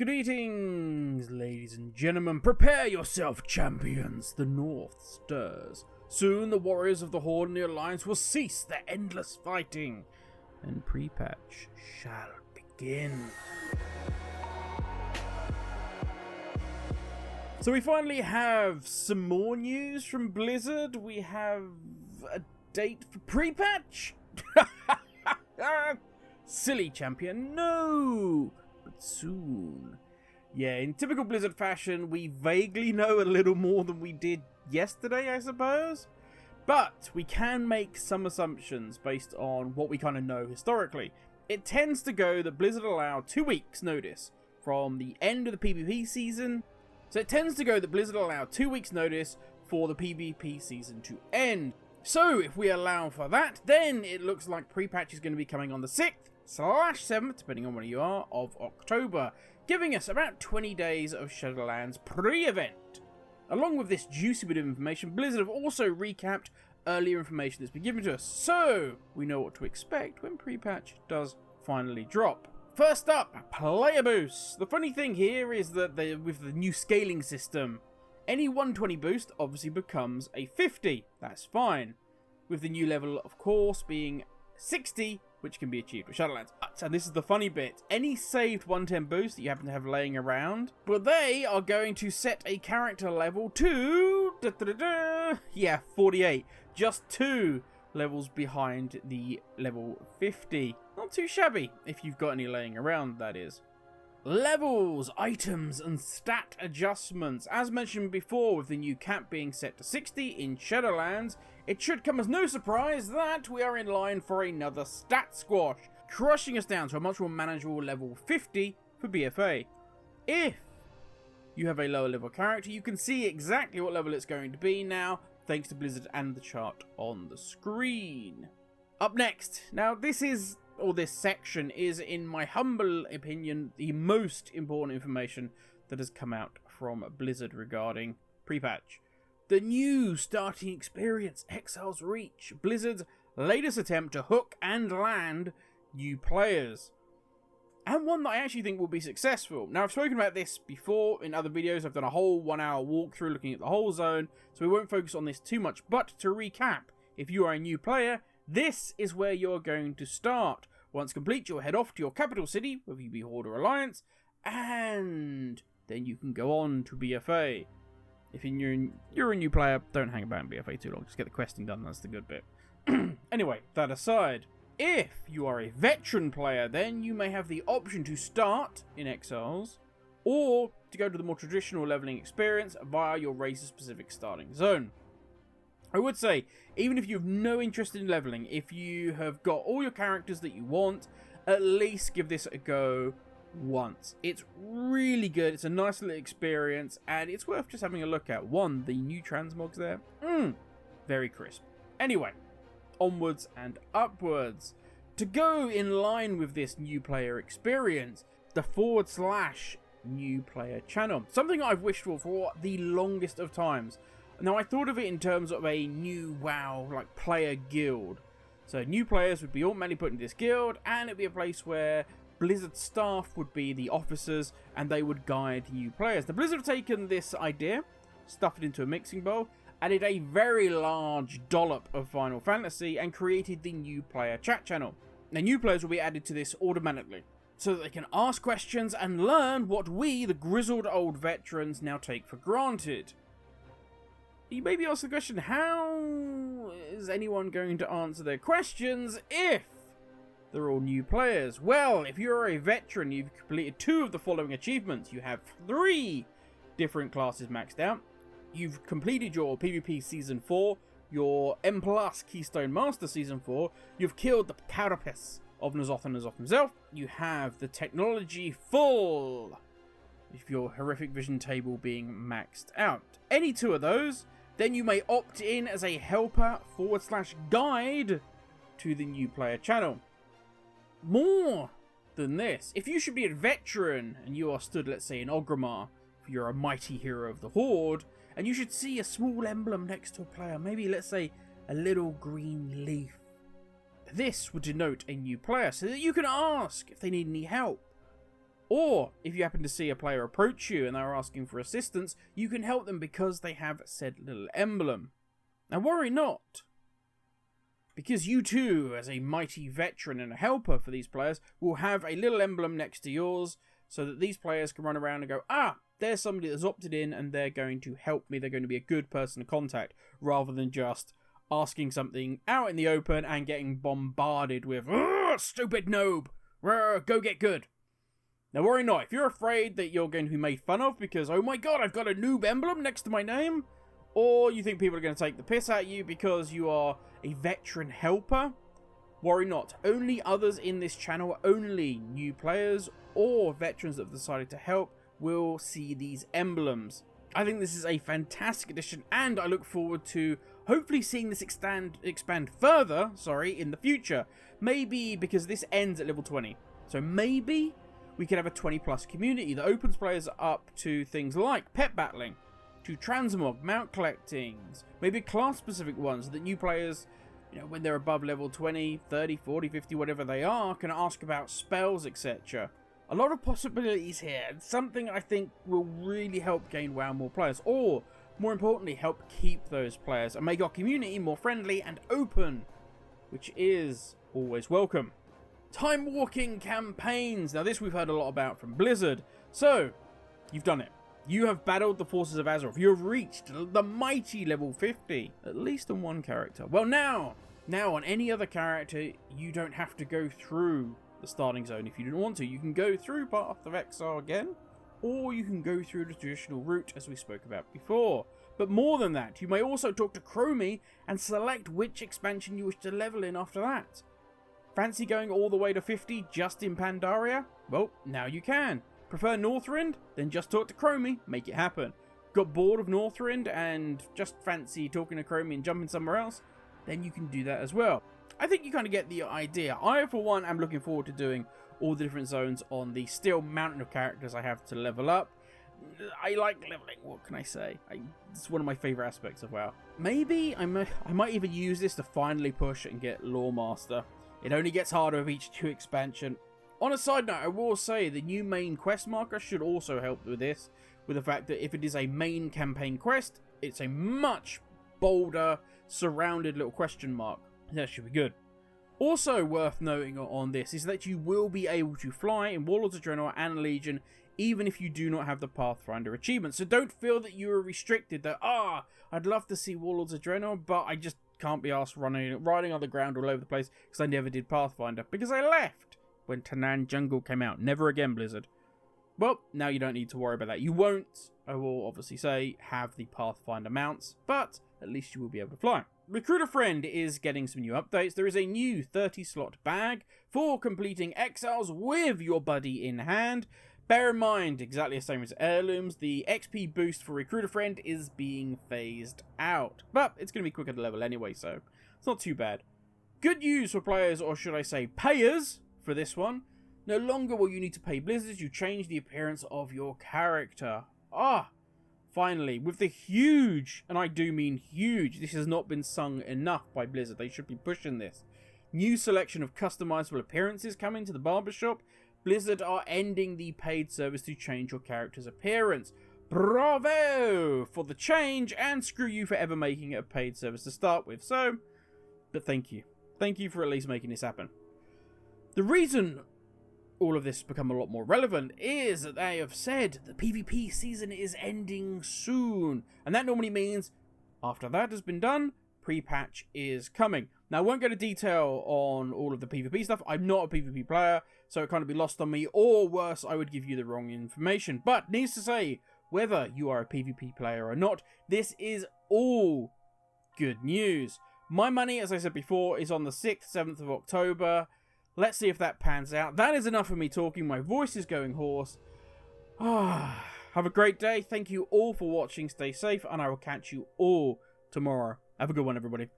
Greetings, ladies and gentlemen. Prepare yourself, champions. The North stirs. Soon the warriors of the Horde and the Alliance will cease their endless fighting, and prepatch shall begin. So we finally have some more news from Blizzard. We have a date for prepatch. Silly champion, no! But soon. Yeah, in typical Blizzard fashion, we vaguely know a little more than we did yesterday, I suppose. But we can make some assumptions based on what we kind of know historically. It tends to go that Blizzard allow 2 weeks notice from the end of the PvP season. So it tends to go that Blizzard allow 2 weeks notice for the PvP season to end. So if we allow for that, then it looks like prepatch is going to be coming on the 6th/7th, depending on where you are, of October, giving us about 20 days of Shadowlands pre-event. Along with this juicy bit of information, Blizzard have also recapped earlier information that's been given to us, so we know what to expect when prepatch does finally drop. First up, player boosts. The funny thing here is that with the new scaling system, any 120 boost obviously becomes a 50. That's fine. With the new level, of course, being 60, which can be achieved with Shadowlands. And this is the funny bit. Any saved 110 boost that you happen to have laying around, but they are going to set a character level to 48. Just 2 levels behind the level 50. Not too shabby, if you've got any laying around, that is. Levels, items, and stat adjustments. As mentioned before, with the new cap being set to 60 in Shadowlands, it should come as no surprise that we are in line for another stat squash, crushing us down to a much more manageable level 50 for BFA. If you have a lower level character, you can see exactly what level it's going to be now, thanks to Blizzard and the chart on the screen. Up next, now this section is, in my humble opinion, the most important information that has come out from Blizzard regarding prepatch. The new starting experience, Exile's Reach, Blizzard's latest attempt to hook and land new players. And one that I actually think will be successful. Now, I've spoken about this before in other videos. I've done a whole 1 hour walkthrough looking at the whole zone, so we won't focus on this too much. But to recap, if you are a new player, this is where you're going to start. Once complete, you'll head off to your capital city, whether you be Horde or Alliance, and then you can go on to BFA. If you're a new player, don't hang about in BFA too long. Just get the questing done, that's the good bit. Anyway, that aside, if you are a veteran player, then you may have the option to start in Exiles, or to go to the more traditional leveling experience via your race-specific starting zone. I would say, even if you have no interest in leveling, if you have got all your characters that you want, at least give this a go once. It's really good, it's a nice little experience, and it's worth just having a look at. One, the new transmogs there, very crisp. Anyway, onwards and upwards. To go in line with this new player experience, the /new player channel. Something I've wished for the longest of times. Now, I thought of it in terms of a new WoW, like, player guild. So new players would be automatically put into this guild, and it'd be a place where Blizzard staff would be the officers, and they would guide new players. Now, Blizzard have taken this idea, stuffed it into a mixing bowl, added a very large dollop of Final Fantasy, and created the new player chat channel. Now, new players will be added to this automatically, so that they can ask questions and learn what we, the grizzled old veterans, now take for granted. You may be asking the question, how is anyone going to answer their questions if they're all new players? Well, if you're a veteran, you've completed 2 of the following achievements. You have 3 different classes maxed out. You've completed your PvP Season 4, your M+ Keystone Master Season 4. You've killed the carapace of N'Zoth and N'Zoth himself. You have the technology full, if your horrific vision table being maxed out. Any 2 of those, then you may opt in as a helper /guide to the new player channel. More than this, if you should be a veteran and you are stood, let's say, in Orgrimmar, if you're a mighty hero of the Horde, and you should see a small emblem next to a player, maybe, let's say, a little green leaf. This would denote a new player so that you can ask if they need any help. Or, if you happen to see a player approach you and they're asking for assistance, you can help them because they have said little emblem. Now worry not, because you too, as a mighty veteran and a helper for these players, will have a little emblem next to yours, so that these players can run around and go, ah, there's somebody that's opted in and they're going to help me, they're going to be a good person to contact, rather than just asking something out in the open and getting bombarded with, stupid noob, go get good. Now worry not, if you're afraid that you're going to be made fun of because, oh my god, I've got a noob emblem next to my name, or you think people are going to take the piss out of you because you are a veteran helper, worry not. Only others in this channel, only new players or veterans that have decided to help will see these emblems. I think this is a fantastic addition, and I look forward to hopefully seeing this expand further, in the future. Maybe because this ends at level 20. So maybe we could have a 20+ community that opens players up to things like pet battling, to transmog, mount collectings, maybe class-specific ones that new players, when they're above level 20, 30, 40, 50, whatever they are, can ask about spells, etc. A lot of possibilities here, and something I think will really help gain WoW more players, or, more importantly, help keep those players and make our community more friendly and open, which is always welcome. Time-walking campaigns. Now this we've heard a lot about from Blizzard. So, you've done it. You have battled the forces of Azeroth. You have reached the mighty level 50, at least on one character. Well, now on any other character, you don't have to go through the starting zone if you don't want to. You can go through Path of Exile again, or you can go through the traditional route as we spoke about before. But more than that, you may also talk to Chromie and select which expansion you wish to level in after that. Fancy going all the way to 50 just in Pandaria? Well, now you can. Prefer Northrend? Then just talk to Chromie, make it happen. Got bored of Northrend and just fancy talking to Chromie and jumping somewhere else? Then you can do that as well. I think you kind of get the idea. I, for one, am looking forward to doing all the different zones on the still mountain of characters I have to level up. I like leveling, what can I say? It's one of my favourite aspects of WoW. Maybe I might even use this to finally push and get Lore Master. It only gets harder with each 2 expansion. On a side note, I will say the new main quest marker should also help with this, with the fact that if it is a main campaign quest, it's a much bolder, surrounded little question mark. That should be good. Also worth noting on this is that you will be able to fly in Warlords of Draenor and Legion, even if you do not have the Pathfinder achievement. So don't feel that you are restricted, that, I'd love to see Warlords of Draenor, but I just can't be asked riding on the ground all over the place because I never did Pathfinder, because I left when Tanan Jungle came out. Never again, Blizzard. Well, now you don't need to worry about that. You won't, I will obviously say, have the Pathfinder mounts, but at least you will be able to fly. Recruiter Friend is getting some new updates. There is a new 30-slot bag for completing exiles with your buddy in hand. Bear in mind, exactly the same as Heirlooms, the XP boost for Recruiter Friend is being phased out. But it's going to be quicker to level anyway, so it's not too bad. Good news for players, or should I say payers, for this one. No longer will you need to pay Blizzard, you change the appearance of your character. Finally, with the huge, and I do mean huge, this has not been sung enough by Blizzard, they should be pushing this. New selection of customizable appearances coming to the barbershop. Blizzard are ending the paid service to change your character's appearance. Bravo for the change, and screw you for ever making it a paid service to start with. But thank you. Thank you for at least making this happen. The reason all of this has become a lot more relevant is that they have said the PvP season is ending soon. And that normally means, after that has been done, pre-patch is coming. Now, I won't go into detail on all of the PvP stuff. I'm not a PvP player, so it can't be lost on me. Or worse, I would give you the wrong information. But, needs to say, whether you are a PvP player or not, this is all good news. My money, as I said before, is on the 6th, 7th of October. Let's see if that pans out. That is enough of me talking. My voice is going hoarse. Have a great day. Thank you all for watching. Stay safe, and I will catch you all tomorrow. Have a good one, everybody.